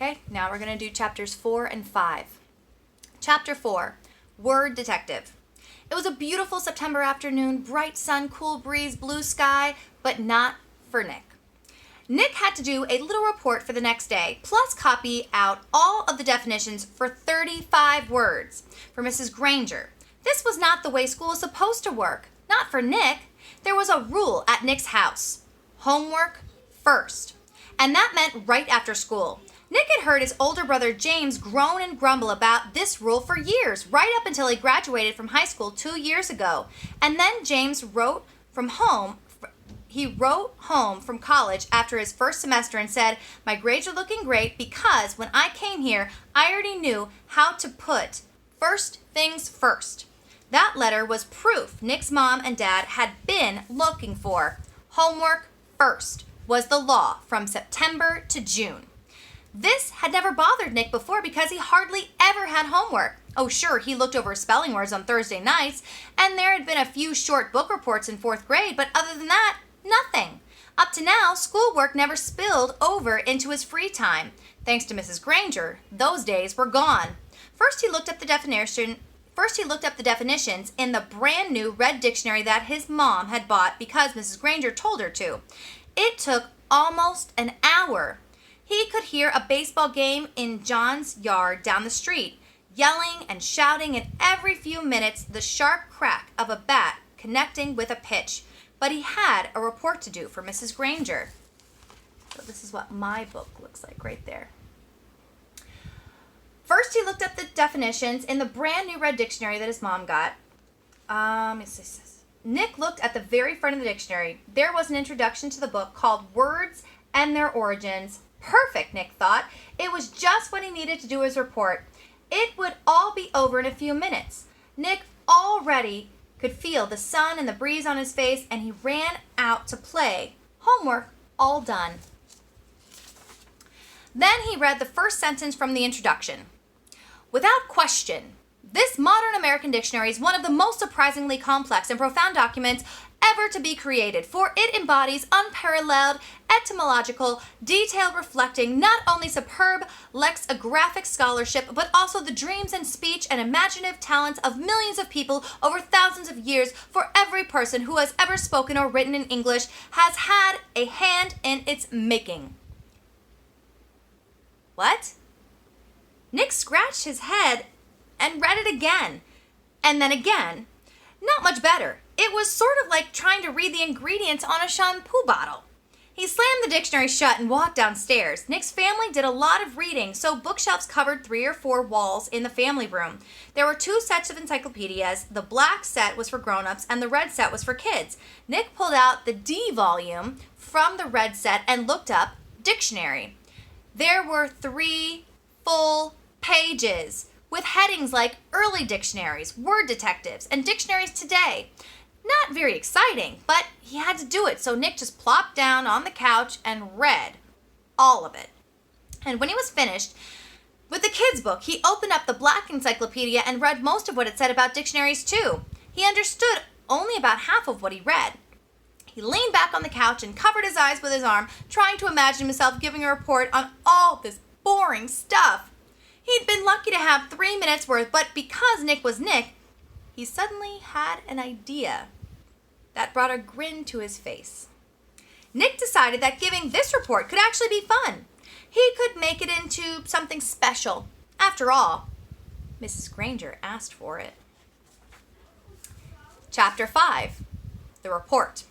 Okay, now we're going to do chapters 4 and 5. Chapter 4, Word Detective. It was a beautiful September afternoon, bright sun, cool breeze, blue sky, but not for Nick. Nick had to do a little report for the next day, plus copy out all of the definitions for 35 words for Mrs. Granger. This was not the way school is supposed to work. Not for Nick. There was a rule at Nick's house. Homework first. And that meant right after school. Nick had heard his older brother James groan and grumble about this rule for years, right up until he graduated from high school 2 years ago. And then James wrote home from college after his first semester and said, "My grades are looking great because when I came here, I already knew how to put first things first." That letter was proof Nick's mom and dad had been looking for. Homework first was the law from September to June. This had never bothered Nick before because he hardly ever had homework. Oh, sure, he looked over spelling words on Thursday nights, and there had been a few short book reports in 4th grade, but other than that, nothing. Up to now, schoolwork never spilled over into his free time. Thanks to Mrs. Granger, those days were gone. First, he looked up the definitions in the brand new red dictionary that his mom had bought because Mrs. Granger told her to. It took almost an hour. He could hear a baseball game in John's yard down the street, yelling and shouting, and every few minutes the sharp crack of a bat connecting with a pitch. But he had a report to do for Mrs. Granger. So this is what my book looks like right there. First, he looked up the definitions in the brand new red dictionary that his mom got. Nick looked at the very front of the dictionary. There was an introduction to the book called Words and Their Origins. Perfect, Nick thought. It was just what he needed to do his report. It would all be over in a few minutes. Nick already could feel the sun and the breeze on his face, and he ran out to play. Homework all done. Then he read the first sentence from the introduction. Without question, this modern American dictionary is one of the most surprisingly complex and profound documents ever to be created, for it embodies unparalleled etymological detail reflecting not only superb lexicographic scholarship, but also the dreams and speech and imaginative talents of millions of people over thousands of years. For every person who has ever spoken or written in English has had a hand in its making. What? Nick scratched his head and read it again, and then again. Not much better. It was sort of like trying to read the ingredients on a shampoo bottle. He slammed the dictionary shut and walked downstairs. Nick's family did a lot of reading, so bookshelves covered 3 or 4 walls in the family room. There were 2 sets of encyclopedias. The black set was for grown-ups and the red set was for kids. Nick pulled out the D volume from the red set and looked up dictionary. There were 3 full pages with headings like early dictionaries, word detectives, and dictionaries today. Not very exciting, but he had to do it, so Nick just plopped down on the couch and read all of it. And when he was finished with the kids' book, he opened up the black encyclopedia and read most of what it said about dictionaries too. He understood only about half of what he read. He leaned back on the couch and covered his eyes with his arm, trying to imagine himself giving a report on all this boring stuff. He'd been lucky to have 3 minutes worth, but because Nick was Nick, he suddenly had an idea that brought a grin to his face. Nick decided that giving this report could actually be fun. He could make it into something special. After all, Mrs. Granger asked for it. Chapter 5, The Report.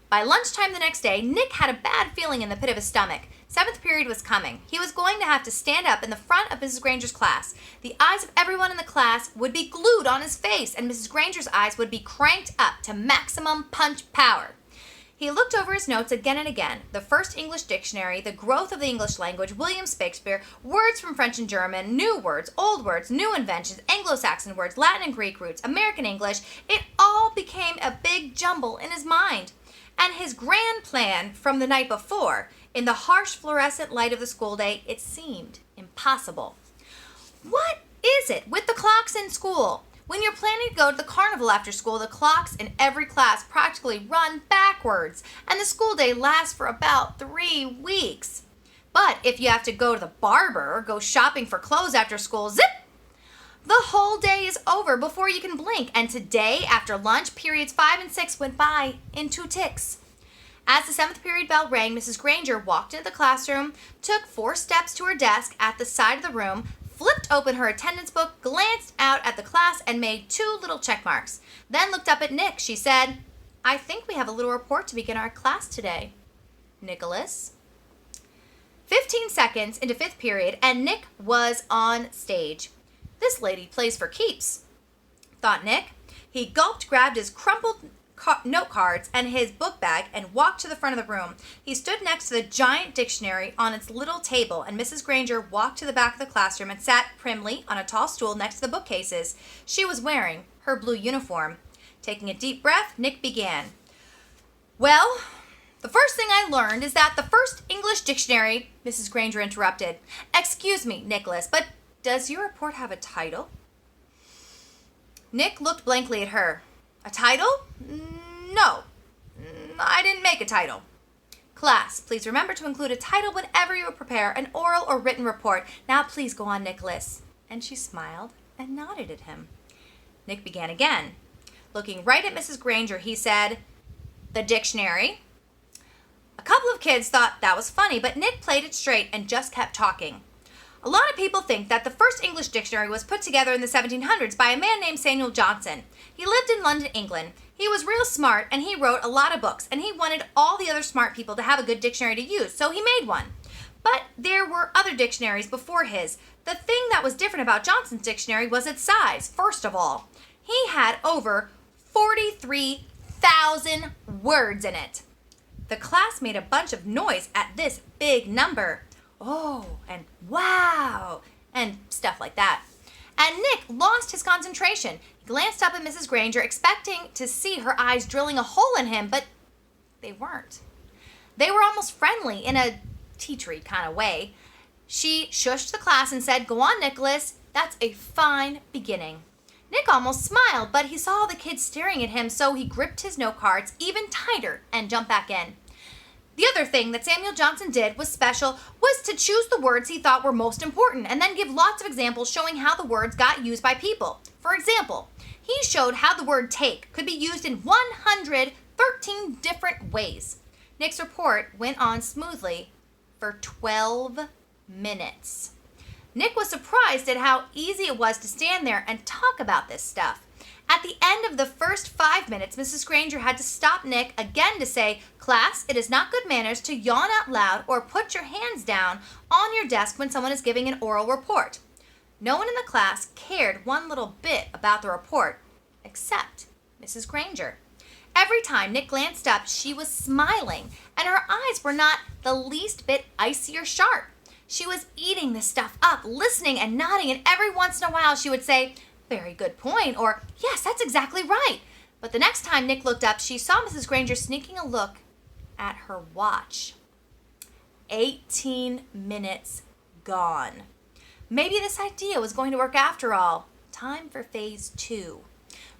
By lunchtime the next day, Nick had a bad feeling in the pit of his stomach. 7th period was coming. He was going to have to stand up in the front of Mrs. Granger's class. The eyes of everyone in the class would be glued on his face, and Mrs. Granger's eyes would be cranked up to maximum punch power. He looked over his notes again and again. The first English dictionary, the growth of the English language, William Shakespeare, words from French and German, new words, old words, new inventions, Anglo-Saxon words, Latin and Greek roots, American English. It all became a big jumble in his mind. And his grand plan from the night before, in the harsh fluorescent light of the school day, it seemed impossible. What is it with the clocks in school? When you're planning to go to the carnival after school, the clocks in every class practically run backwards, and the school day lasts for about 3 weeks. But if you have to go to the barber or go shopping for clothes after school, zip! The whole day is over before you can blink, and today, after lunch, periods 5 and 6 went by in 2 ticks. As the 7th period bell rang, Mrs. Granger walked into the classroom, took 4 steps to her desk at the side of the room, flipped open her attendance book, glanced out at the class, and made 2 little check marks. Then looked up at Nick. She said, "I think we have a little report to begin our class today. Nicholas?" 15 seconds into 5th period, and Nick was on stage. This lady plays for keeps, thought Nick. He gulped, grabbed his crumpled note cards and his book bag, and walked to the front of the room. He stood next to the giant dictionary on its little table, and Mrs. Granger walked to the back of the classroom and sat primly on a tall stool next to the bookcases. She was wearing her blue uniform. Taking a deep breath, Nick began. "Well, the first thing I learned is that the first English dictionary," Mrs. Granger interrupted. "Excuse me, Nicholas, but does your report have a title?" Nick looked blankly at her. "A title? No, I didn't make a title." "Class, please remember to include a title whenever you prepare an oral or written report. Now please go on, Nicholas." And she smiled and nodded at him. Nick began again. Looking right at Mrs. Granger, he said, "The dictionary." A couple of kids thought that was funny, but Nick played it straight and just kept talking. "A lot of people think that the first English dictionary was put together in the 1700s by a man named Samuel Johnson. He lived in London, England. He was real smart, and he wrote a lot of books, and he wanted all the other smart people to have a good dictionary to use, so he made one. But there were other dictionaries before his. The thing that was different about Johnson's dictionary was its size. First of all, he had over 43,000 words in it." The class made a bunch of noise at this big number. "Oh," and "wow," and stuff like that. And Nick lost his concentration. He glanced up at Mrs. Granger, expecting to see her eyes drilling a hole in him, but they weren't. They were almost friendly in a teachery kind of way. She shushed the class and said, "Go on, Nicholas. That's a fine beginning." Nick almost smiled, but he saw the kids staring at him, so he gripped his note cards even tighter and jumped back in. The other thing that Samuel Johnson did was to choose the words he thought were most important and then give lots of examples showing how the words got used by people. For example, he showed how the word take could be used in 113 different ways. Nick's report went on smoothly for 12 minutes. Nick was surprised at how easy it was to stand there and talk about this stuff. At the end of the first 5 minutes, Mrs. Granger had to stop Nick again to say, "Class, it is not good manners to yawn out loud or put your hands down on your desk when someone is giving an oral report." No one in the class cared one little bit about the report, except Mrs. Granger. Every time Nick glanced up, she was smiling, and her eyes were not the least bit icy or sharp. She was eating this stuff up, listening and nodding, and every once in a while she would say, "Very good point," or "Yes, that's exactly right." But the next time Nick looked up, she saw Mrs. Granger sneaking a look at her watch. 18 minutes gone. Maybe this idea was going to work after all. Time for phase 2.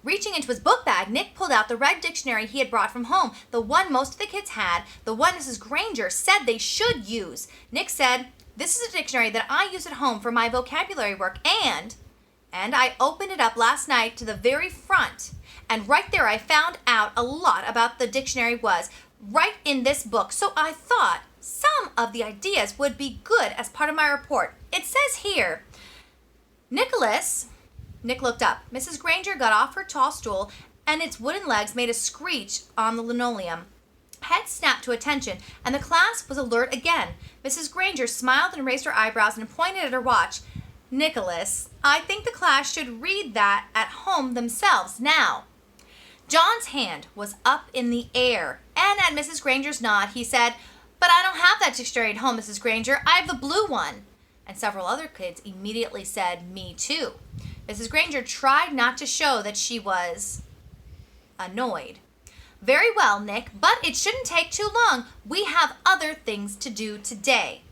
Reaching into his book bag, Nick pulled out the red dictionary he had brought from home, the one most of the kids had, the one Mrs. Granger said they should use. Nick said, "This is a dictionary that I use at home for my vocabulary work, and I opened it up last night to the very front, and right there I found out a lot about the dictionary was right in this book, so I thought some of the ideas would be good as part of my report. It says here, Nicholas." Nick looked up. Mrs. Granger got off her tall stool, and its wooden legs made a screech on the linoleum. Head snapped to attention, and the class was alert again. Mrs. Granger smiled and raised her eyebrows and pointed at her watch. "Nicholas, I think the class should read that at home themselves now." John's hand was up in the air, and at Mrs. Granger's nod, he said, "But I don't have that dictionary at home, Mrs. Granger. I have the blue one." And several other kids immediately said, "Me too." Mrs. Granger tried not to show that she was annoyed. "Very well, Nick, but it shouldn't take too long. We have other things to do today."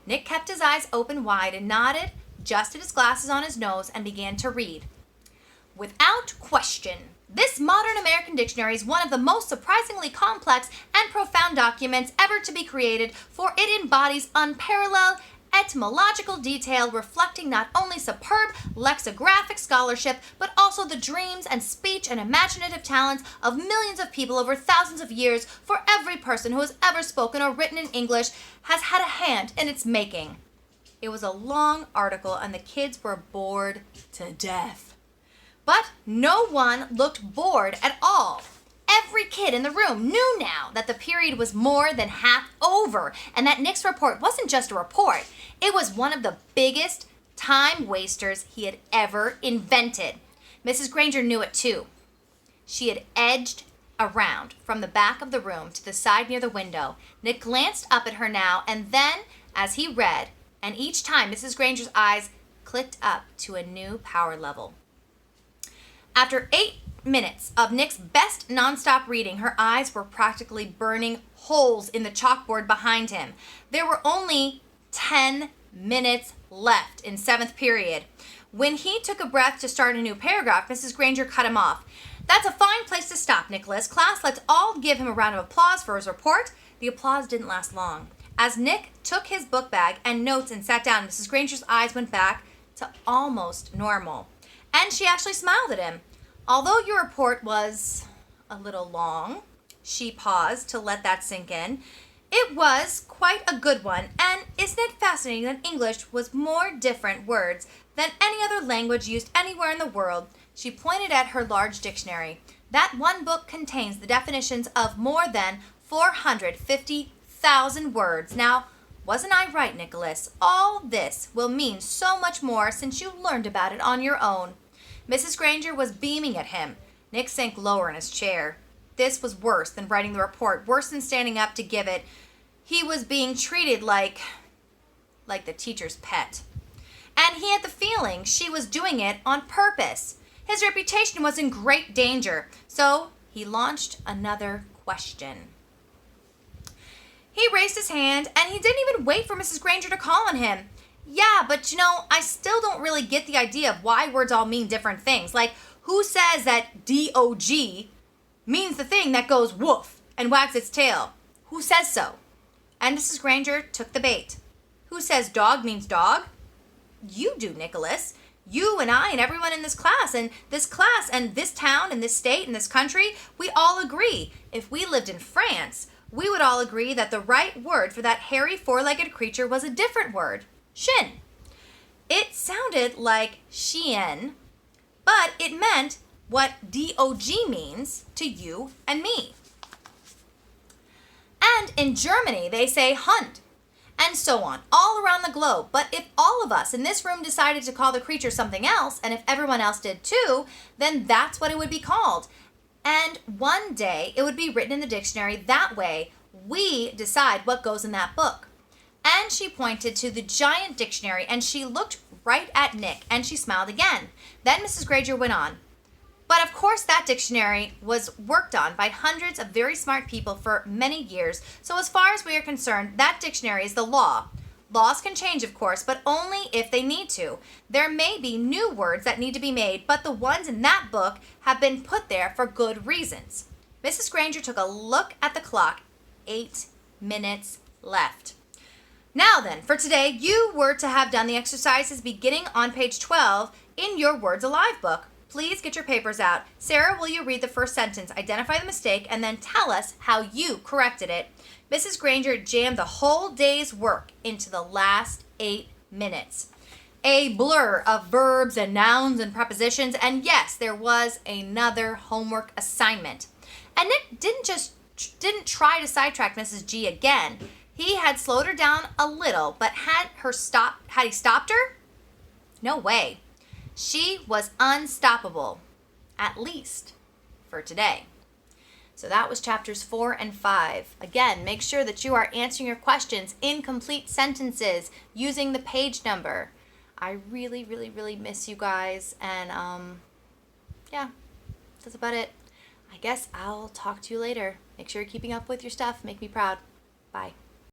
Nick kept his eyes open wide and nodded, adjusted his glasses on his nose, and began to read. "Without question, This modern American dictionary is one of the most surprisingly complex and profound documents ever to be created, for it embodies unparalleled etymological detail reflecting not only superb lexicographic scholarship, but also the dreams and speech and imaginative talents of millions of people over thousands of years, for every person who has ever spoken or written in English has had a hand in its making. It was a long article and the kids were bored to death. But no one looked bored at all. Every kid in the room knew now that the period was more than half over and that Nick's report wasn't just a report. It was one of the biggest time wasters he had ever invented. Mrs. Granger knew it too. She had edged around from the back of the room to the side near the window. Nick glanced up at her now and then as he read, and each time Mrs. Granger's eyes clicked up to a new power level. After 8 minutes of Nick's best nonstop reading, her eyes were practically burning holes in the chalkboard behind him. There were only 10 minutes left in 7th period. When he took a breath to start a new paragraph, Mrs. Granger cut him off. "That's a fine place to stop, Nicholas. Class, let's all give him a round of applause for his report." The applause didn't last long. As Nick took his book bag and notes and sat down, Mrs. Granger's eyes went back to almost normal. And she actually smiled at him. "Although your report was a little long," she paused to let that sink in, "it was quite a good one, and isn't it fascinating that English was more different words than any other language used anywhere in the world?" She pointed at her large dictionary. "That one book contains the definitions of more than 450,000 words. Now, wasn't I right, Nicholas? All this will mean so much more since you learned about it on your own." Mrs. Granger was beaming at him. Nick sank lower in his chair. This was worse than writing the report, worse than standing up to give it. He was being treated like the teacher's pet. And he had the feeling she was doing it on purpose. His reputation was in great danger, so he launched another question. He raised his hand, and he didn't even wait for Mrs. Granger to call on him. "Yeah, but I still don't really get the idea of why words all mean different things. Like, who says that DOG means the thing that goes woof and wags its tail? Who says so?" And Mrs. Granger took the bait. "Who says dog means dog?" "You do, Nicholas. You and I and everyone in this class and this town and this state and this country, we all agree. If we lived in France, we would all agree that the right word for that hairy four-legged creature was a different word. Shin. It sounded like Shein, but it meant what DOG means to you and me. And in Germany, they say Hund, and so on, all around the globe. But if all of us in this room decided to call the creature something else, and if everyone else did too, then that's what it would be called. And one day, it would be written in the dictionary. That way, we decide what goes in that book." And she pointed to the giant dictionary, and she looked right at Nick, and she smiled again. Then Mrs. Granger went on. "But of course that dictionary was worked on by hundreds of very smart people for many years, so as far as we are concerned, that dictionary is the law. Laws can change, of course, but only if they need to. There may be new words that need to be made, but the ones in that book have been put there for good reasons." Mrs. Granger took a look at the clock. 8 minutes left. "Now then, for today, you were to have done the exercises beginning on page 12 in your Words Alive book. Please get your papers out. Sarah, will you read the first sentence, identify the mistake, and then tell us how you corrected it?" Mrs. Granger jammed the whole day's work into the last 8 minutes. A blur of verbs and nouns and prepositions, and yes, there was another homework assignment. And Nick didn't try to sidetrack Mrs. G again. He had slowed her down a little, but had he stopped her? No way. She was unstoppable, at least for today. So that was chapters 4 and 5. Again, make sure that you are answering your questions in complete sentences using the page number. I really, really, really miss you guys. And yeah, that's about it. I guess I'll talk to you later. Make sure you're keeping up with your stuff. Make me proud. Bye.